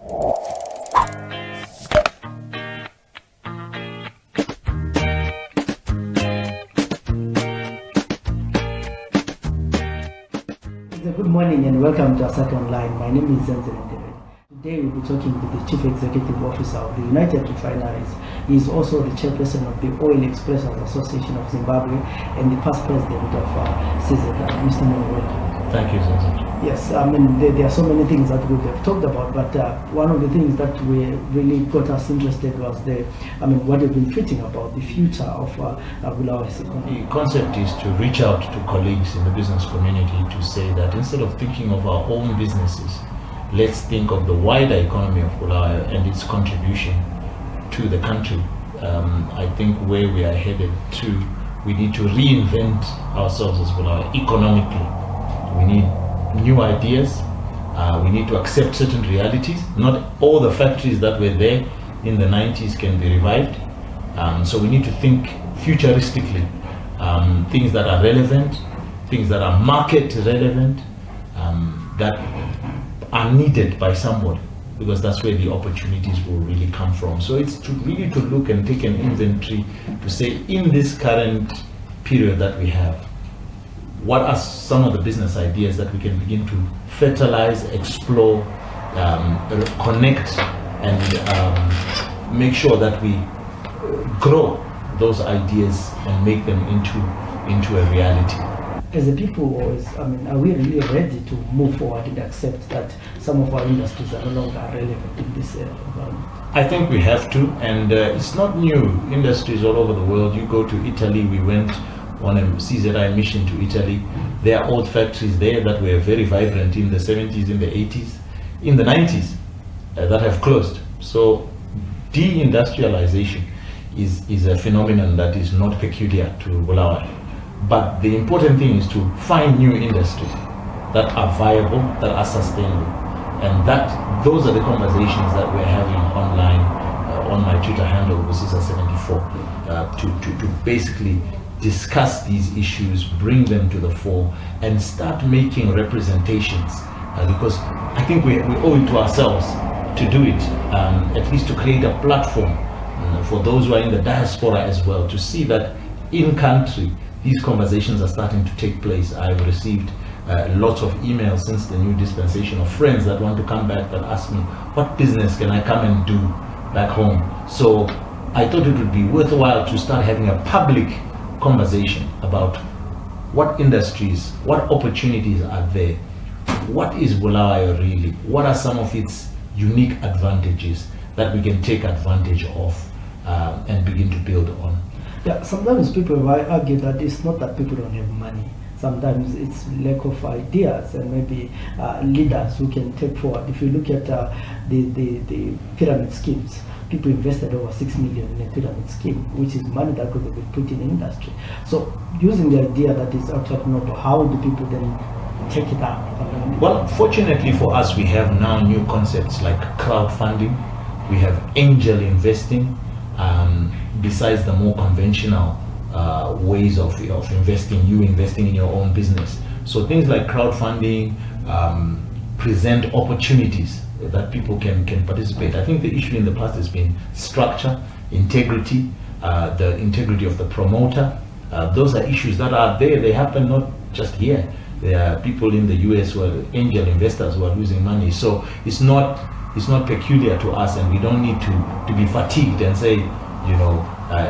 Good morning and welcome to Asat Online. My name is Zenzele Ndebele. Today we'll be talking with the Chief Executive Officer of the United Refineries. He is also the Chairperson of the Oil Expressors Association of Zimbabwe and the past President of CZR, Mr. Moyo. Thank you, Zenzele. Yes, I mean, there are so many things that we have talked about, but one of the things that really got us interested was what you've been tweeting about the future of Bulawayo's economy. The concept is to reach out to colleagues in the business community to say that instead of thinking of our own businesses, let's think of the wider economy of Bulawayo and its contribution to the country. I think where we are headed to, we need to reinvent ourselves as Bulawayo economically. We need new ideas. We need to accept certain realities. Not all the factories that were there in the 90s can be revived. So we need to think futuristically. Things that are relevant, things that are market relevant, that are needed by somebody, because that's where the opportunities will really come from. So it's to really to look and take an inventory to say, in this current period that we have, what are some of the business ideas that we can begin to fertilize, explore, connect, and make sure that we grow those ideas and make them into a reality. As a people, are we really ready to move forward and accept that some of our industries are no longer relevant in this environment? I think we have to, and it's not new. Industries all over the world. You go to Italy, we went on a CZI mission to Italy. There are old factories there that were very vibrant in the 70s, in the 80s, in the 90s, that have closed. So deindustrialization is a phenomenon that is not peculiar to Bulawayo. But the important thing is to find new industries that are viable, that are sustainable. And those are the conversations that we're having online on my Twitter handle, Busisa74, to basically discuss these issues, bring them to the fore, and start making representations. Because I think we owe it to ourselves to do it, at least to create a platform for those who are in the diaspora as well, to see that in country, these conversations are starting to take place. I've received lots of emails since the new dispensation of friends that want to come back that ask me, what business can I come and do back home? So I thought it would be worthwhile to start having a public conversation about what industries, what opportunities are there, what is Bulawayo really, what are some of its unique advantages that we can take advantage of and begin to build on. Yeah, sometimes people argue that it's not that people don't have money. Sometimes it's lack of ideas and maybe leaders who can take forward. If you look at the pyramid schemes, people invested over 6 million in a pyramid scheme, which is money that could have been put in industry. So using the idea that is outside Noto, how do people then take it up? Well, fortunately for us, we have now new concepts like crowdfunding, we have angel investing, besides the more conventional ways of investing, you investing in your own business. So things like crowdfunding present opportunities that people can participate. I think the issue in the past has been structure, integrity, the integrity of the promoter. Those are issues that are there. They happen not just here. There are people in the US who are angel investors who are losing money. So it's not peculiar to us, and we don't need to be fatigued and say,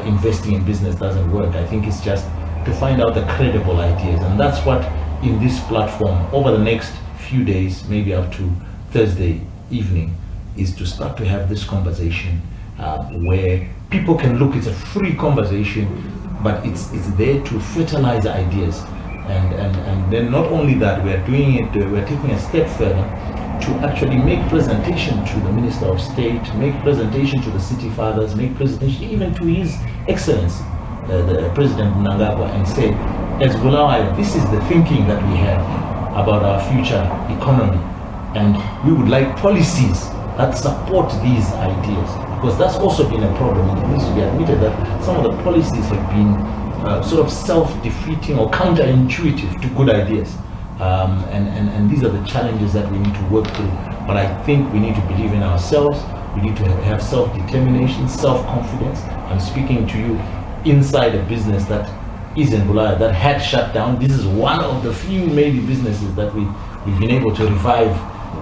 investing in business doesn't work. I think it's just to find out the credible ideas, and that's what in this platform over the next few days, maybe up to Thursday evening, is to start to have this conversation where people can look. It's a free conversation, but it's there to fertilize ideas, and then not only that, we're doing it, we're taking a step further to actually make presentation to the Minister of State, make presentation to the City Fathers, make presentation even to His Excellency, the President Mnangagwa, and say, as Bulawayo, this is the thinking that we have about our future economy, and we would like policies that support these ideas, because that's also been a problem. It needs to be admitted that some of the policies have been sort of self-defeating or counterintuitive to good ideas. And these are the challenges that we need to work through. But I think we need to believe in ourselves. We need to have self-determination, self-confidence. I'm speaking to you inside a business that is in Bulawayo, that had shut down. This is one of the few maybe businesses that we've been able to revive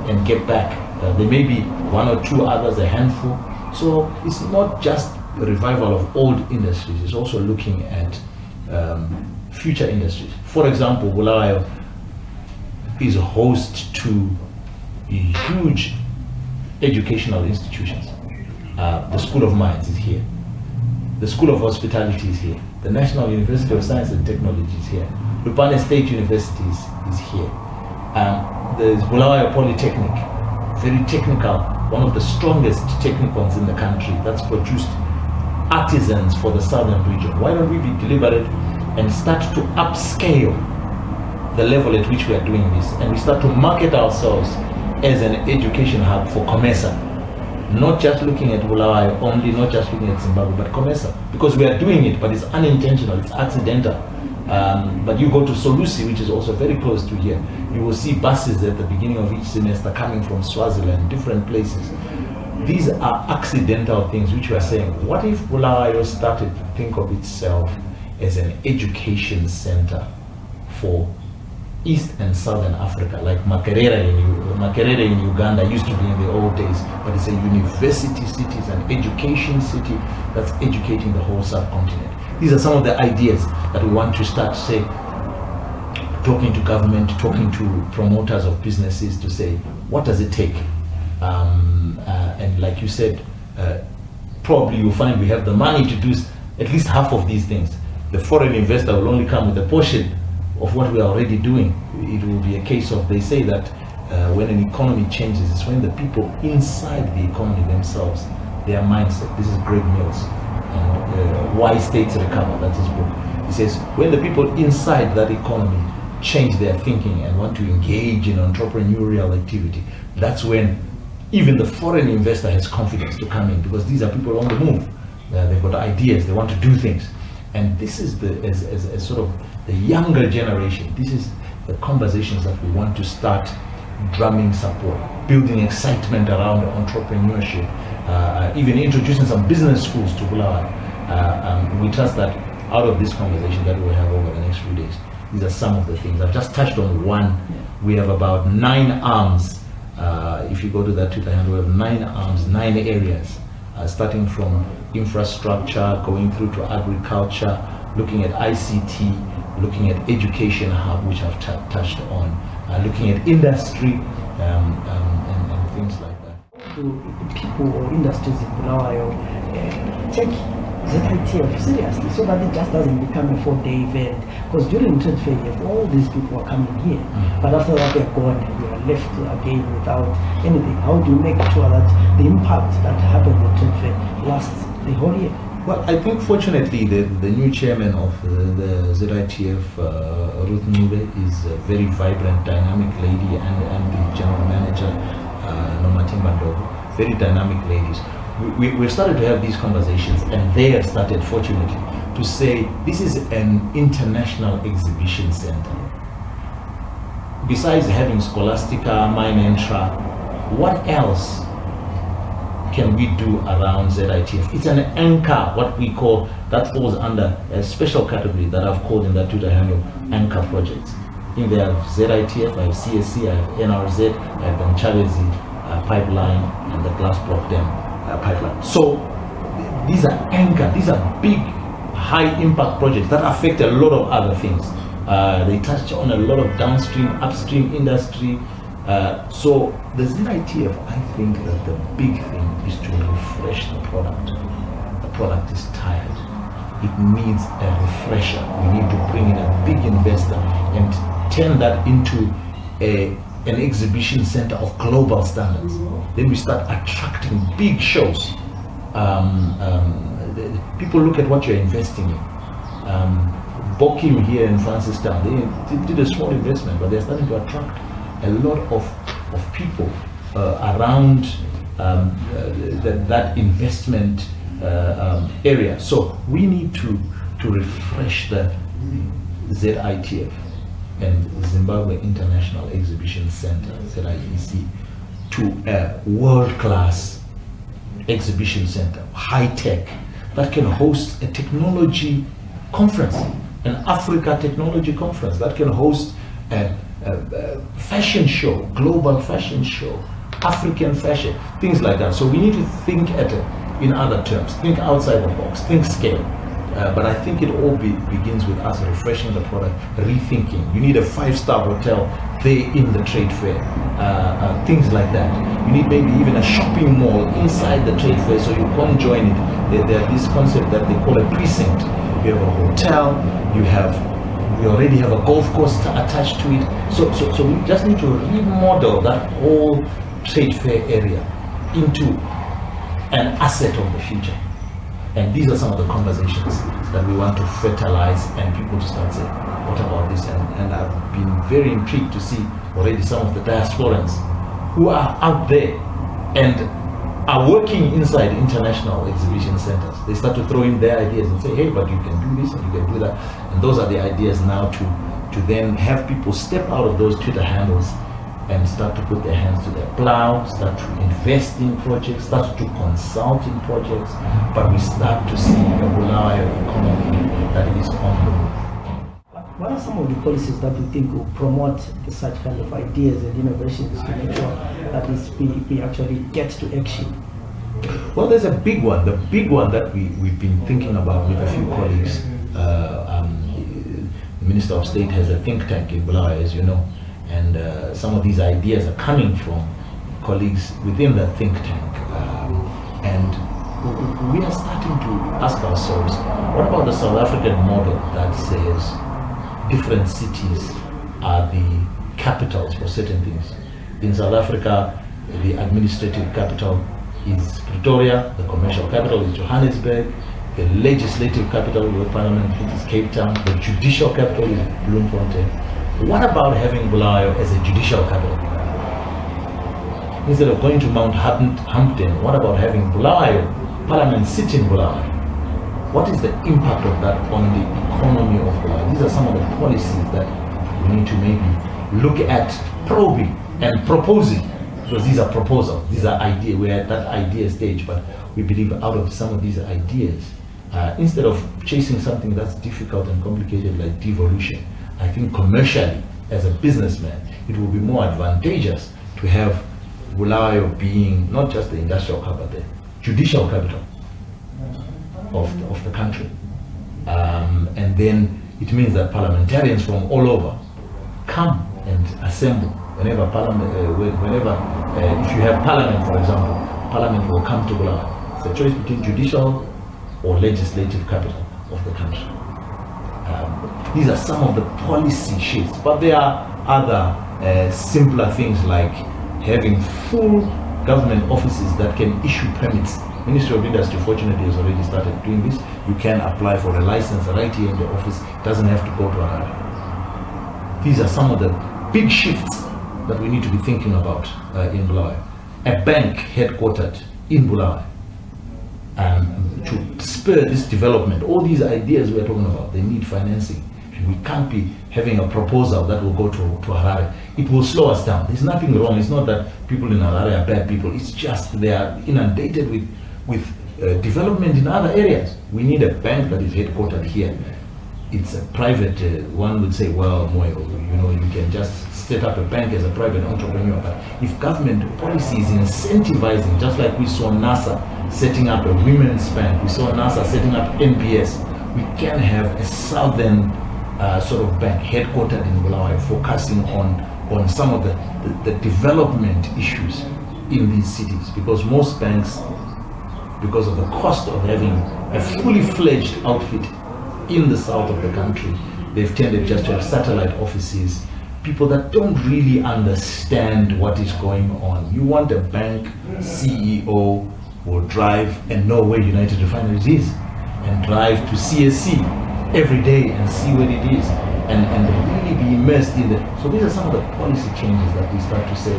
and get back. There may be one or two others, a handful. So it's not just a revival of old industries, it's also looking at future industries. For example, Bulawayo is a host to huge educational institutions. The School of Mines is here. The School of Hospitality is here. The National University of Science and Technology is here. Lupane State University is here. There's Bulawayo Polytechnic, very technical, one of the strongest technicons in the country that's produced artisans for the southern region. Why don't we be deliberate and start to upscale the level at which we are doing this, and we start to market ourselves as an education hub for COMESA, not just looking at Bulawayo only, not just looking at Zimbabwe, but COMESA, because we are doing it, but it's unintentional, it's accidental. But you go to Solusi, which is also very close to here, you will see buses at the beginning of each semester coming from Swaziland, different places. These are accidental things which we are saying, what if Bulawayo started to think of itself as an education center for East and Southern Africa, like Makerere in Uganda used to be in the old days, but it's a university city, it's an education city that's educating the whole subcontinent. These are some of the ideas that we want to start, say, talking to government, talking to promoters of businesses to say, what does it take? And like you said, probably you'll find we have the money to do at least half of these things. The foreign investor will only come with a portion of what we are already doing. It will be a case of, they say that when an economy changes, it's when the people inside the economy themselves, their mindset. This is Greg Mills, and Why States Recover, that's his book. He says, when the people inside that economy change their thinking and want to engage in entrepreneurial activity, that's when even the foreign investor has confidence to come in, because these are people on the move. They've got ideas, they want to do things. And this is as sort of the younger generation, this is the conversations that we want to start drumming support, building excitement around entrepreneurship, even introducing some business schools to Bulawayo. We trust that out of this conversation that we'll have over the next few days, these are some of the things. I've just touched on one. We have about 9 arms. If you go to that Twitter handle, we have 9 arms, 9 areas, starting from infrastructure, going through to agriculture, looking at ICT, looking at education hub, which I've touched on, looking at industry, and things like that. Do people or industries in Bulawayo take ZITF seriously, so that it just doesn't become a 4-day event? Because during trade fair, all these people are coming here, but after that they're gone and we are left again without anything. How do you make sure that the impact that happens at trade fair lasts the whole year? Well, I think fortunately the new chairman of the ZITF, Ruth Nube, is a very vibrant, dynamic lady, and the general manager, Nomatimba Ndogo, very dynamic ladies. We've started to have these conversations, and they have started, fortunately, to say this is an international exhibition center. Besides having Scholastica, Mine Entra, what else can we do around ZITF? It's an anchor, what we call, that falls under a special category that I've called in that Twitter handle, anchor projects. In there I have ZITF, I have CSC, I have NRZ, I have the Chavezi pipeline, and the glass block dam pipeline. So these are anchor, these are big, high impact projects that affect a lot of other things. They touch on a lot of downstream, upstream industry. So the ZITF, I think that the big thing is to refresh the product. The product is tired. It needs a refresher. We need to bring in a big investor and turn that into an exhibition center of global standards. Then we start attracting big shows. People look at what you're investing in. Bokim here in Francistown, they did a small investment, but they're starting to attract a lot of people around that investment area. So we need to refresh the ZITF. and Zimbabwe International Exhibition Center, ZIEC, to a world-class exhibition center, high-tech, that can host a technology conference, an Africa technology conference, that can host a fashion show, global fashion show, African fashion, things like that. So we need to think in other terms, think outside the box, think scale. But I think it all begins with us refreshing the product, rethinking. You need a 5-star hotel there in the trade fair, things like that. You need maybe even a shopping mall inside the trade fair so you can't join it. There are this concept that they call a precinct. You have a hotel, we already have a golf course attached to it. So we just need to remodel that whole trade fair area into an asset of the future. And these are some of the conversations that we want to fertilize and people to start saying, what about this? And I've been very intrigued to see already some of the diasporans who are out there and are working inside international exhibition centers. They start to throw in their ideas and say, hey, but you can do this and you can do that. And those are the ideas now to then have people step out of those Twitter handles and start to put their hands to their plow, start to invest in projects, start to consult in projects, but we start to see a Bulawayo economy that is on the move. What are some of the policies that you think will promote such kind of ideas and innovations to make sure that we actually get to action? Well, there's a big one. The big one that we've been thinking about with a few colleagues. The Minister of State has a think tank in Bulawayo, as you know. And some of these ideas are coming from colleagues within the think tank. And we are starting to ask ourselves, what about the South African model that says different cities are the capitals for certain things? In South Africa, the administrative capital is Pretoria, the commercial capital is Johannesburg, the legislative capital of the parliament is Cape Town, the judicial capital is Bloemfontein. What about having Bulawayo as a judicial capital? Instead of going to Mount Hampton, what about having Bulawayo, Parliament sit in Bulawayo? What is the impact of that on the economy of Bulawayo? These are some of the policies that we need to maybe look at probing and proposing, because these are proposals, these are ideas. We're at that idea stage, but we believe out of some of these ideas, instead of chasing something that's difficult and complicated like devolution, I think commercially, as a businessman, it will be more advantageous to have Bulawayo being not just the industrial capital, the judicial capital of the country. And then it means that parliamentarians from all over come and assemble. Whenever if you have parliament, for example, parliament will come to Bulawayo. It's a choice between judicial or legislative capital of the country. These are some of the policy shifts, but there are other simpler things like having full government offices that can issue permits. Ministry of Industry fortunately has already started doing this. You can apply for a license right here in the office. It doesn't have to go to Harare. These are some of the big shifts that we need to be thinking about in Bulawayo. A bank headquartered in Bulawayo to spur this development. All these ideas we're talking about, they need financing. We can't be having a proposal that will go to Harare. It will slow us down. There's nothing wrong. It's not that people in Harare are bad people. It's just they are inundated with development in other areas. We need a bank that is headquartered here. It's a private, one would say, well, Moyo, you can just set up a bank as a private entrepreneur. But if government policy is incentivizing, just like we saw NASA setting up a women's bank, we saw NASA setting up NPS, we can have a southern sort of bank headquartered in Bulawayo, focusing on some of the development issues in these cities, because most banks, because of the cost of having a fully fledged outfit in the south of the country, they've tended just to have satellite offices, people that don't really understand what is going on. You want a bank CEO will drive and know where United Refineries is, and drive to CSC every day and see what it is, and really be immersed in it. So these are some of the policy changes that we start to say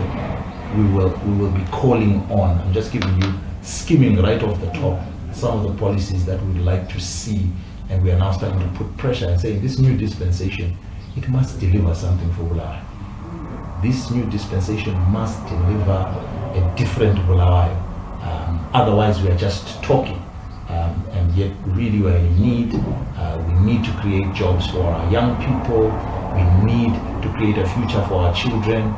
we will be calling on. I'm just giving you, skimming right off the top, some of the policies that we'd like to see, and we are now starting to put pressure and saying this new dispensation, it must deliver something for Bulawayo. This new dispensation must deliver a different Bulawayo. Otherwise, we are just talking. And yet, really, we're in need. We need to create jobs for our young people. We need to create a future for our children.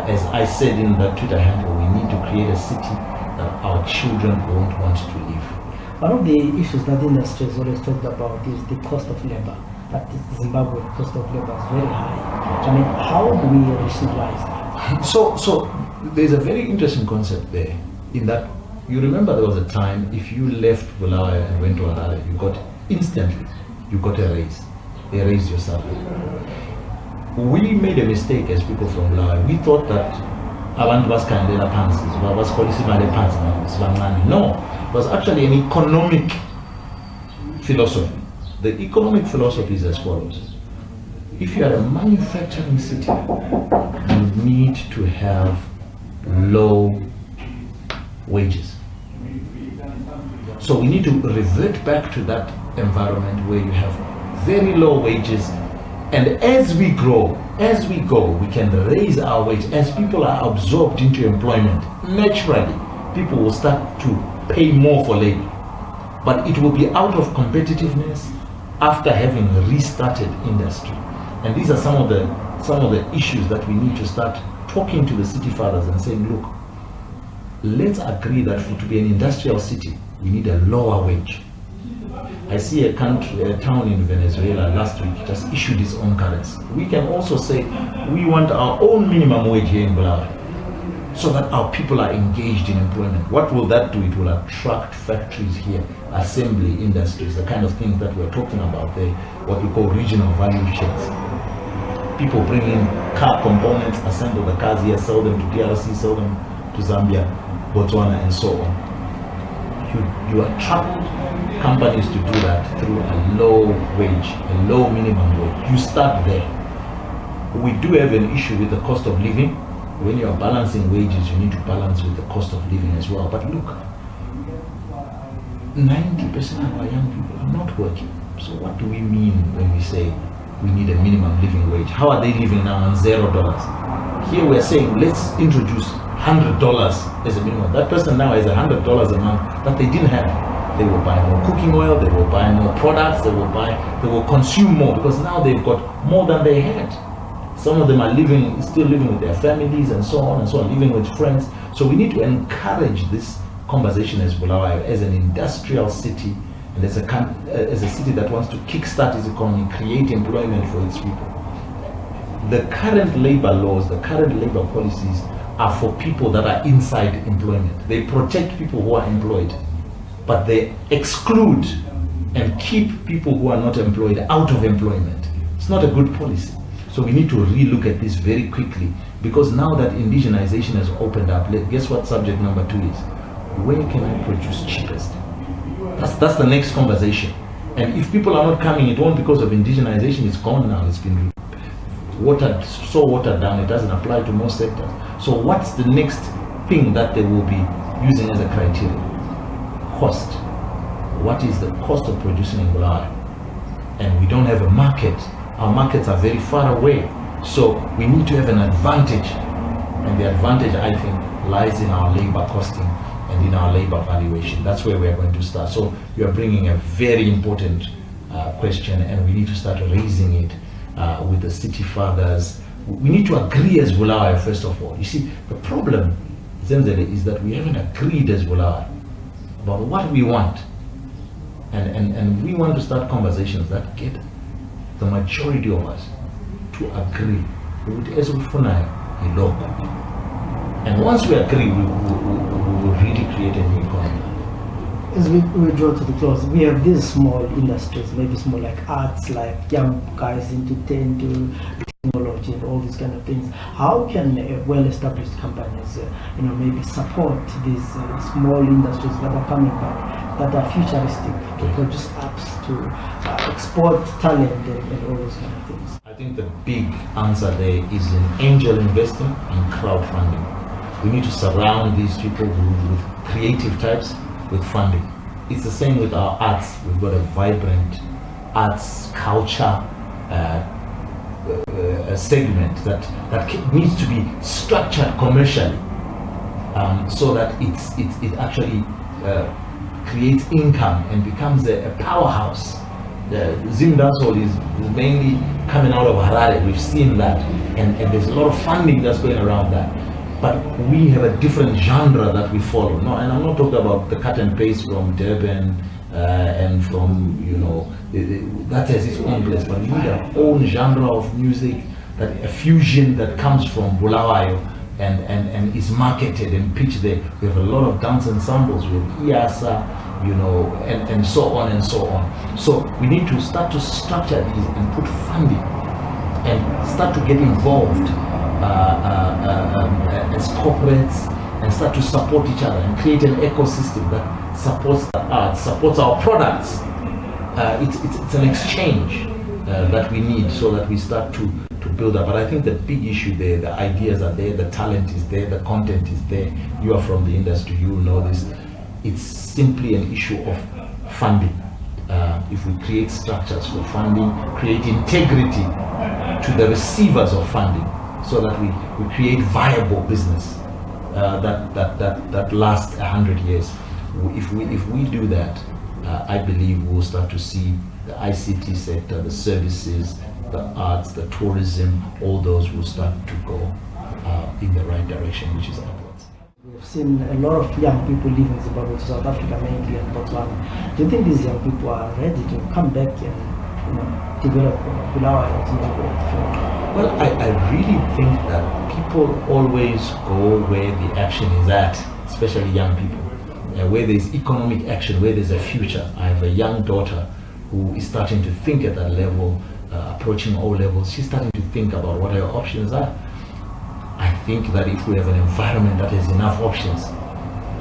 As I said in the Twitter handle, we need to create a city that our children won't want to live. One of the issues that industry has always talked about is the cost of labor. That Zimbabwe cost of labor is very high. I mean, how do we rationalize that? So there's a very interesting concept there, in that you remember there was a time if you left Bulawayo and went to Harare, you got a raise. They raised your salary. We made a mistake as people from Bulawayo. We thought that abantu basikhandela phansi, basikholisa imali ephansi sibancane. No, it was actually an economic philosophy. The economic philosophy is as follows. If you are a manufacturing city, you need to have low wages. So we need to revert back to that environment where you have very low wages, and as we grow, as we go, we can raise our wage. As people are absorbed into employment, naturally, people will start to pay more for labor. But it will be out of competitiveness after having restarted industry. And these are some of the issues that we need to start talking to the city fathers and saying, look, let's agree that to be an industrial city, we need a lower wage. I see a town in Venezuela last week just issued its own currency. We can also say we want our own minimum wage here in Bulawayo, so that our people are engaged in employment. What will that do? It will attract factories here, assembly industries, the kind of things that we're talking about there, what we call regional value chains. People bring in car components, assemble the cars here, sell them to DRC, sell them to Zambia, Botswana, and so on. You attract companies to do that through a low wage, a low minimum wage. You start there. We do have an issue with the cost of living. When you are balancing wages, you need to balance with the cost of living as well. But look, 90% of our young people are not working. So what do we mean when we say we need a minimum living wage? How are they living now on $0? Here we're saying let's introduce $100 as a minimum. That person now has $100 a month that they didn't have. They will buy more cooking oil, they will buy more products, they will consume more, because now they've got more than they had. Some of them are still living with their families and so on, living with friends. So we need to encourage this conversation as Bulawayo, as an industrial city, and as a city that wants to kickstart its economy, create employment for its people. The current labor laws, the current labor policies are for people that are inside employment. They protect people who are employed, but they exclude and keep people who are not employed out of employment. It's not a good policy. So we need to relook at this very quickly, because now that indigenization has opened up, guess what subject number 2 is? Where can I produce cheapest? That's the next conversation. And if people are not coming, it won't because of indigenization. It's gone now. It's been watered down. It doesn't apply to most sectors. So what's the next thing that they will be using as a criteria? Cost. What is the cost of producing in Bulawayo? And we don't have a market. Our markets are very far away. So we need to have an advantage. And the advantage, I think, lies in our labor costing and in our labor valuation. That's where we are going to start. So you are bringing a very important question, and we need to start raising it with the city fathers. We need to agree as Bulawayo, first of all. You see, the problem, Zenzele, is that we haven't agreed as Bulawayo about what we want. And we want to start conversations that get the majority of us to agree. And once we agree, we will really create a new economy. As we draw to the close, we have these small industries, maybe small like arts, like young guys into technology and all these kind of things. How can well-established companies, maybe support these small industries that are coming back, that are futuristic, to produce apps, to export talent and all those kind of things? I think the big answer there is in angel investing and crowdfunding. We need to surround these people with creative types with funding. It's the same with our arts. We've got a vibrant arts culture a segment that needs to be structured commercially, so that it actually creates income and becomes a powerhouse. Zim dancehall is mainly coming out of Harare. We've seen that, and there's a lot of funding that's going around that. But we have a different genre that we follow. No, and I'm not talking about the cut and paste from Durban and from, that has its own place. But we need our own genre of music, that a fusion that comes from Bulawayo and is marketed and pitched there. We have a lot of dance ensembles. We have Iasa, and so on and so on. So we need to start to structure these and put funding and start to get involved as corporates and start to support each other and create an ecosystem that supports the arts, supports our products. It's an exchange that we need, so that we start to build up. But I think the big issue there, the ideas are there, the talent is there, the content is there. You are from the industry, you know this. It's simply an issue of funding. If we create structures for funding, create integrity to the receivers of funding, so that we create viable business that lasts 100 years. If we do that, I believe we'll start to see the ICT sector, the services, the arts, the tourism, all those will start to go in the right direction, which is upwards. We've seen a lot of young people leaving Zimbabwe to South Africa, mainly and Botswana. Do you think these young people are ready to come back and develop Bulawayo Zimbabwe? Well, I really think that people always go where the action is at, especially young people. Where there's economic action, where there's a future. I have a young daughter who is starting to think at that level, approaching O levels. She's starting to think about what her options are. I think that if we have an environment that has enough options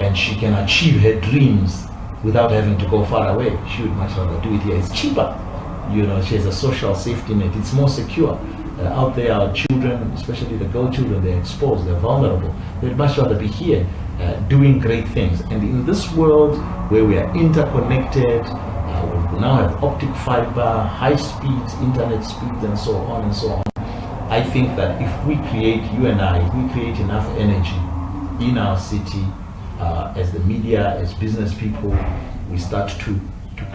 and she can achieve her dreams without having to go far away, she would much rather do it here. It's cheaper. She has a social safety net. It's more secure. Out there, our children, especially the girl children, they're exposed, they're vulnerable. They'd much rather be here doing great things. And in this world where we are interconnected, we now have optic fiber, high speeds, internet speeds, and so on and so on. I think that if we create, you and I, if we create enough energy in our city, as the media, as business people, we start to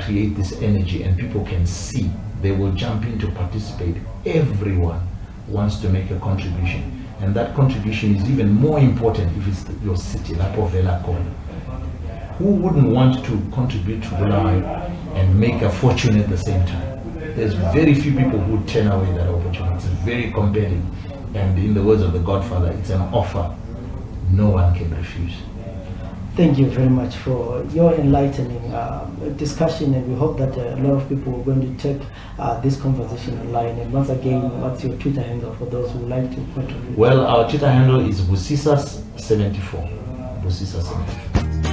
create this energy and people can see, they will jump in to participate. Everyone wants to make a contribution, and that contribution is even more important if it's your city, Lapo Vela Kona. Who wouldn't want to contribute to Bulawayo and make a fortune at the same time? There's very few people who turn away that opportunity. It's very compelling, and in the words of the Godfather, it's an offer no one can refuse. Thank you very much for your enlightening discussion, and we hope that a lot of people are going to take this conversation online. And once again, what's your Twitter handle for those who would like to contribute? Well, our Twitter handle is Busisa 74. Busisa 74.